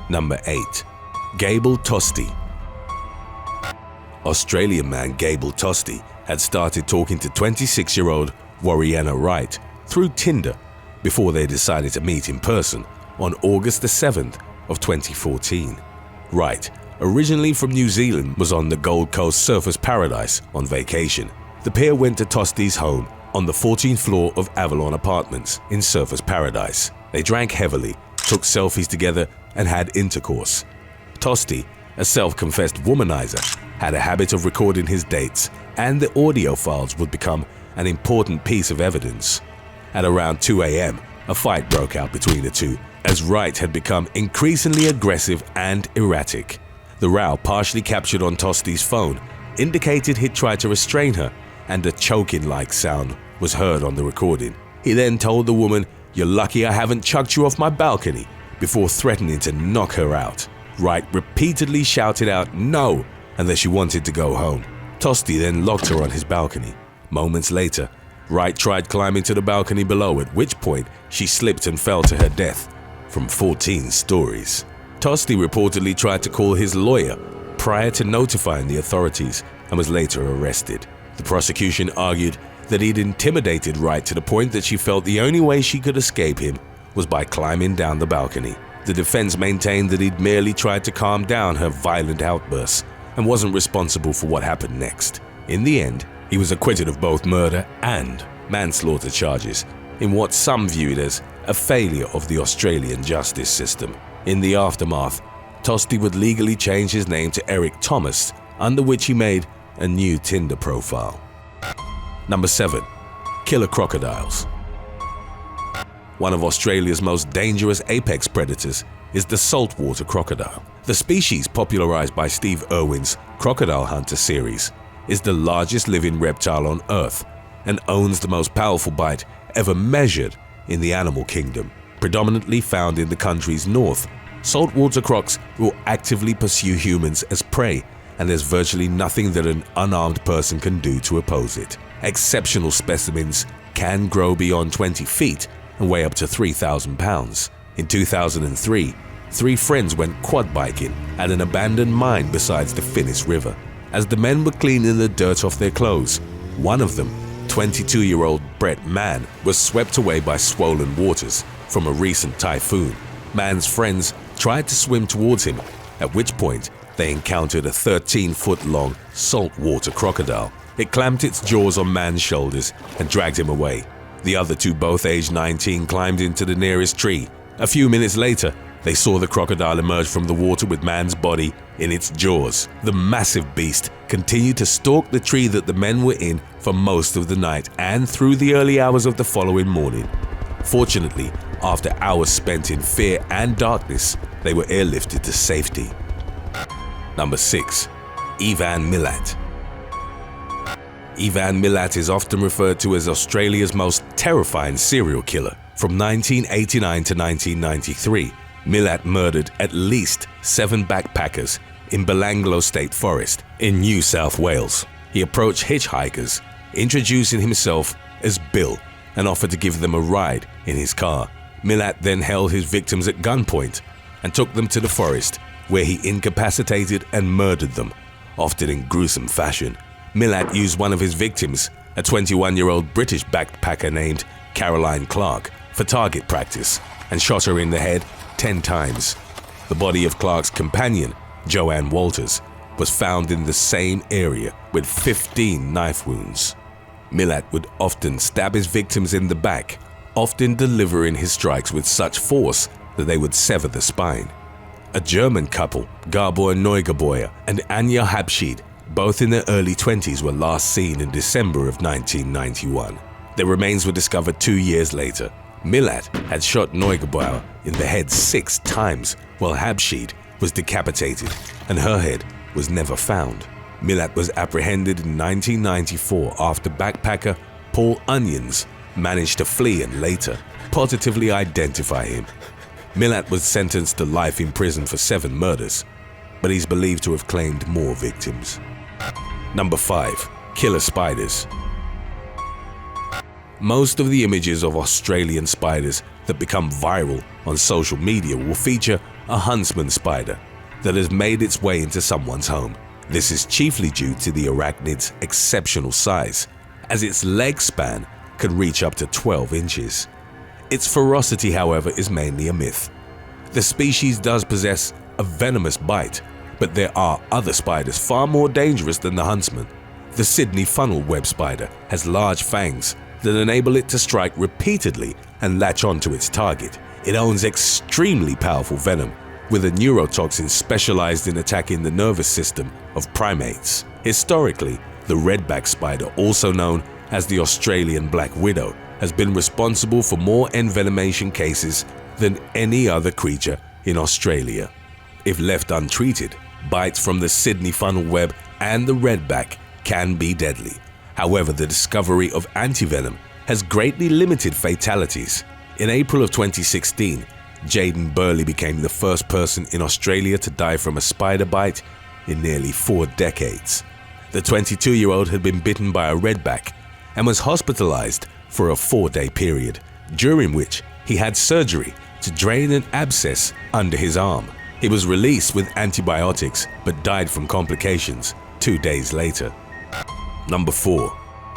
Number 8. GABLE TOSTEE. Australian man GABLE TOSTEE had started talking to 26-year-old Warriana Wright through Tinder before they decided to meet in person on August the 7th of 2014. Wright, originally from New Zealand, was on the Gold Coast Surfers Paradise on vacation. The pair went to Tostee's home on the 14th floor of Avalon Apartments in Surfers Paradise. They drank heavily, took selfies together, and had intercourse. Tostee, a self-confessed womanizer, had a habit of recording his dates, and the audio files would become an important piece of evidence. At around 2 a.m., a fight broke out between the two, as Wright had become increasingly aggressive and erratic. The row, partially captured on Tostee's phone, indicated he'd tried to restrain her, and a choking-like sound was heard on the recording. He then told the woman, "You're lucky I haven't chucked you off my balcony," before threatening to knock her out. Wright repeatedly shouted out no, and that she wanted to go home. Tostee then locked her on his balcony. Moments later, Wright tried climbing to the balcony below, at which point she slipped and fell to her death from 14 stories. Tostee reportedly tried to call his lawyer prior to notifying the authorities and was later arrested. The prosecution argued that he'd intimidated Wright to the point that she felt the only way she could escape him was by climbing down the balcony. The defense maintained that he'd merely tried to calm down her violent outbursts and wasn't responsible for what happened next. In the end, he was acquitted of both murder and manslaughter charges, in what some viewed as a failure of the Australian justice system. In the aftermath, Tostee would legally change his name to Eric Thomas, under which he made a new Tinder profile. Number 7. Killer crocodiles. One of Australia's most dangerous apex predators is the saltwater crocodile. The species, popularized by Steve Irwin's Crocodile Hunter series, is the largest living reptile on Earth and owns the most powerful bite ever measured in the animal kingdom. Predominantly found in the country's north, saltwater crocs will actively pursue humans as prey, and there's virtually nothing that an unarmed person can do to oppose it. Exceptional specimens can grow beyond 20 feet and weigh up to 3,000 pounds. In 2003, 3 friends went quad biking at an abandoned mine beside the Finniss River. As the men were cleaning the dirt off their clothes, one of them, 22-year-old Brett Mann, was swept away by swollen waters from a recent typhoon. Mann's friends tried to swim towards him, at which point they encountered a 13-foot-long saltwater crocodile. It clamped its jaws on Mann's shoulders and dragged him away. The other two, both aged 19, climbed into the nearest tree. A few minutes later, they saw the crocodile emerge from the water with Mann's body in its jaws. The massive beast continued to stalk the tree that the men were in for most of the night and through the early hours of the following morning. Fortunately, after hours spent in fear and darkness, they were airlifted to safety. Number 6. Ivan Milat. Ivan Milat is often referred to as Australia's most terrifying serial killer. From 1989 to 1993, Milat murdered at least 7 backpackers in Belanglo State Forest in New South Wales. He approached hitchhikers, introducing himself as Bill, and offered to give them a ride in his car. Milat then held his victims at gunpoint and took them to the forest, where he incapacitated and murdered them, often in gruesome fashion. Milat used one of his victims, a 21-year-old British backpacker named Caroline Clark, for target practice and shot her in the head 10 times. The body of Clark's companion, Joanne Walters, was found in the same area with 15 knife wounds. Milat would often stab his victims in the back, often delivering his strikes with such force that they would sever the spine. A German couple, Gabor Neugebauer and Anja Habschied, both in their early 20s, were last seen in December of 1991. Their remains were discovered 2 years later. Milat had shot Neugebauer in the head 6 times, while Habschied was decapitated, and her head was never found. Milat was apprehended in 1994 after backpacker Paul Onions managed to flee and later positively identify him. Milat was sentenced to life in prison for 7 murders, but he's believed to have claimed more victims. Number 5. Killer spiders. Most of the images of Australian spiders that become viral on social media will feature a huntsman spider that has made its way into someone's home. This is chiefly due to the arachnid's exceptional size, as its leg span can reach up to 12 inches. Its ferocity, however, is mainly a myth. The species does possess a venomous bite, but there are other spiders far more dangerous than the huntsman. The Sydney funnel web spider has large fangs that enable it to strike repeatedly and latch onto its target. It owns extremely powerful venom, with a neurotoxin specialized in attacking the nervous system of primates. Historically, the redback spider, also known as the Australian black widow, has been responsible for more envenomation cases than any other creature in Australia. If left untreated, bites from the Sydney funnel web and the redback can be deadly. However, the discovery of antivenom has greatly limited fatalities. In April of 2016, Jaden Burley became the first person in Australia to die from a spider bite in nearly 4 decades. The 22-year-old had been bitten by a redback and was hospitalized for a 4-day period, during which he had surgery to drain an abscess under his arm. He was released with antibiotics but died from complications 2 days later. Number 4.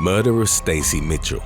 Murder of Stacey Mitchell.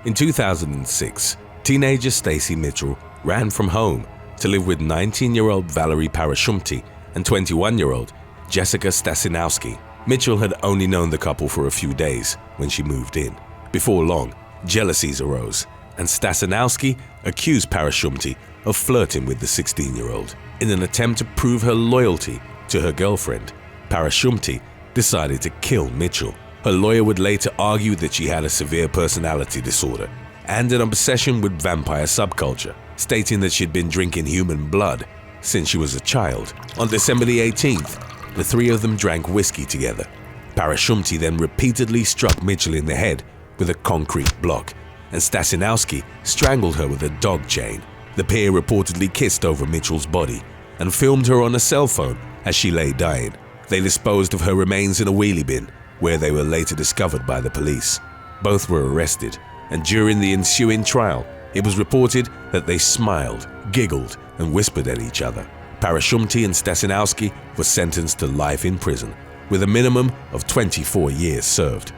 In 2006, teenager Stacey Mitchell ran from home to live with 19-year-old Valerie Parashumti and 21-year-old Jessica Stasinowski. Mitchell had only known the couple for a few days when she moved in. Before long, jealousies arose, and Stasinowski accused Parashumti of flirting with the 16-year-old. In an attempt to prove her loyalty to her girlfriend, Parashumti decided to kill Mitchell. Her lawyer would later argue that she had a severe personality disorder and an obsession with vampire subculture, stating that she'd been drinking human blood since she was a child. On December the 18th, the three of them drank whiskey together. Parashumti then repeatedly struck Mitchell in the head with a concrete block, and Stasinowski strangled her with a dog chain. The pair reportedly kissed over Mitchell's body and filmed her on a cell phone as she lay dying. They disposed of her remains in a wheelie bin, where they were later discovered by the police. Both were arrested, and during the ensuing trial, it was reported that they smiled, giggled, and whispered at each other. Parashumti and Stasinowski were sentenced to life in prison, with a minimum of 24 years served.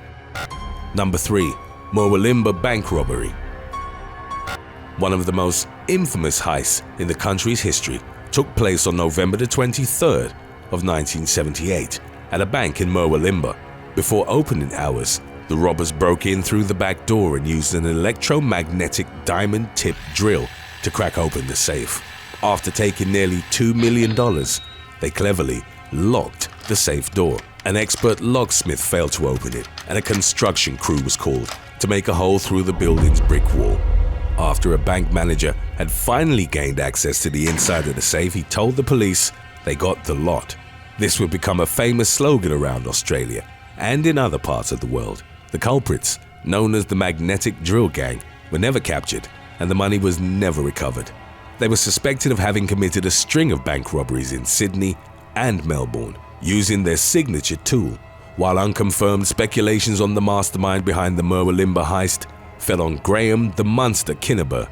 Number 3. MURWILLUMBAH bank robbery. One of the most infamous heists in the country's history took place on November the 23rd of 1978 at a bank in MURWILLUMBAH. Before opening hours, the robbers broke in through the back door and used an electromagnetic diamond-tipped drill to crack open the safe. After taking nearly $2 million, they cleverly locked the safe door. An expert locksmith failed to open it, and a construction crew was called to make a hole through the building's brick wall. After a bank manager had finally gained access to the inside of the safe, he told the police they got the lot. This would become a famous slogan around Australia and in other parts of the world. The culprits, known as the Magnetic Drill Gang, were never captured, and the money was never recovered. They were suspected of having committed a string of bank robberies in Sydney and Melbourne, using their signature tool, while unconfirmed speculations on the mastermind behind the MURWILLUMBAH heist fell on Graham the Monster Kinniburgh.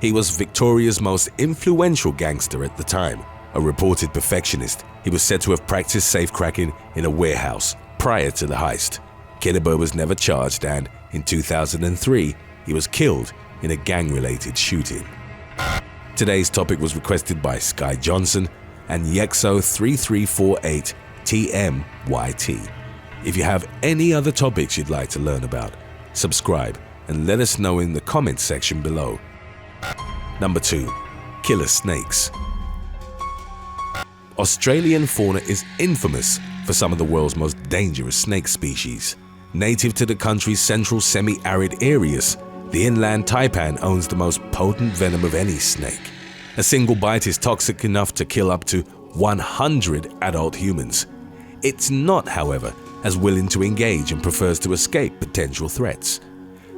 He was Victoria's most influential gangster at the time. A reported perfectionist, he was said to have practiced safecracking in a warehouse prior to the heist. Kinniburgh was never charged, and in 2003, he was killed in a gang-related shooting. Today's topic was requested by Sky Johnson and Yexo3348TMYT. If you have any other topics you'd like to learn about, subscribe and let us know in the comments section below. Number 2. Killer snakes. Australian fauna is infamous for some of the world's most dangerous snake species. Native to the country's central semi-arid areas, the inland taipan owns the most potent venom of any snake. A single bite is toxic enough to kill up to 100 adult humans. It's not, however, as willing to engage and prefers to escape potential threats.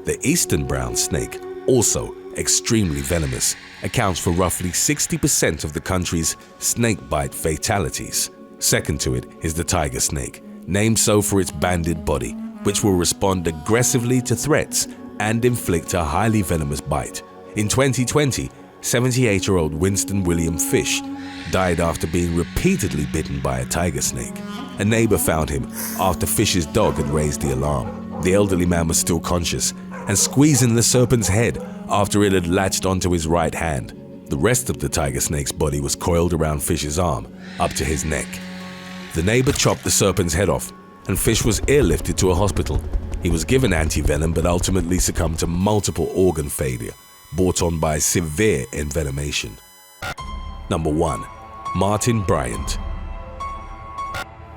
The eastern brown snake, also extremely venomous, accounts for roughly 60% of the country's snake bite fatalities. Second to it is the tiger snake, named so for its banded body, which will respond aggressively to threats and inflict a highly venomous bite. In 2020, 78-year-old Winston William Fish died after being repeatedly bitten by a tiger snake. A neighbor found him after Fish's dog had raised the alarm. The elderly man was still conscious and squeezing the serpent's head after it had latched onto his right hand. The rest of the tiger snake's body was coiled around Fish's arm up to his neck. The neighbor chopped the serpent's head off, and Fish was airlifted to a hospital. He was given antivenom but ultimately succumbed to multiple organ failure brought on by severe envenomation. Number 1. Martin Bryant.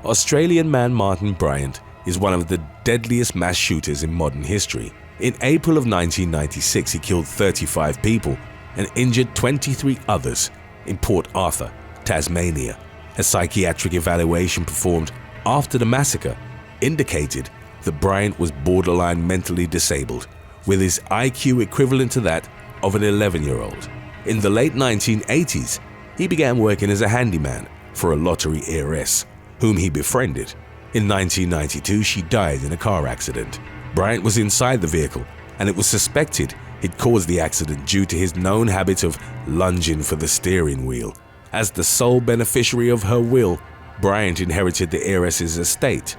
Australian man Martin Bryant is one of the deadliest mass shooters in modern history. In April of 1996, he killed 35 people and injured 23 others in Port Arthur, Tasmania. A psychiatric evaluation performed after the massacre indicated that Bryant was borderline mentally disabled, with his IQ equivalent to that of an 11-year-old. In the late 1980s, he began working as a handyman for a lottery heiress, whom he befriended. In 1992, she died in a car accident. Bryant was inside the vehicle, and it was suspected he'd caused the accident due to his known habit of lunging for the steering wheel. As the sole beneficiary of her will, Bryant inherited the heiress's estate.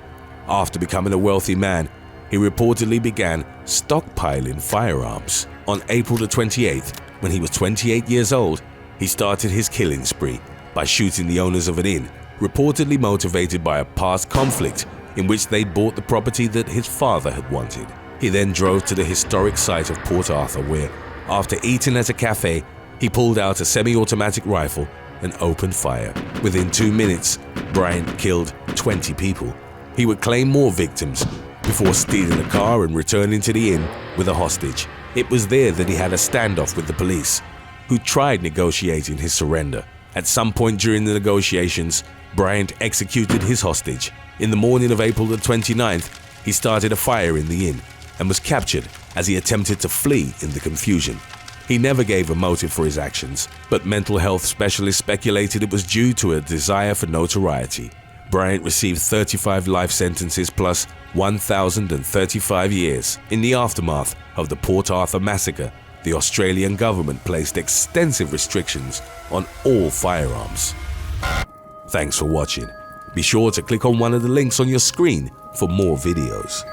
After becoming a wealthy man, he reportedly began stockpiling firearms. On April the 28th, when he was 28 years old, he started his killing spree by shooting the owners of an inn, reportedly motivated by a past conflict in which they bought the property that his father had wanted. He then drove to the historic site of Port Arthur where, after eating at a cafe, he pulled out a semi-automatic rifle and opened fire. Within 2 minutes, Bryant killed 20 people. He would claim more victims before stealing a car and returning to the inn with a hostage. It was there that he had a standoff with the police, who tried negotiating his surrender. At some point during the negotiations, Bryant executed his hostage. In the morning of April the 29th, he started a fire in the inn and was captured as he attempted to flee in the confusion. He never gave a motive for his actions, but mental health specialists speculated it was due to a desire for notoriety. Bryant received 35 life sentences plus 1,035 years. In the aftermath of the Port Arthur massacre, the Australian government placed extensive restrictions on all firearms. Thanks for watching. Be sure to click on one of the links on your screen for more videos.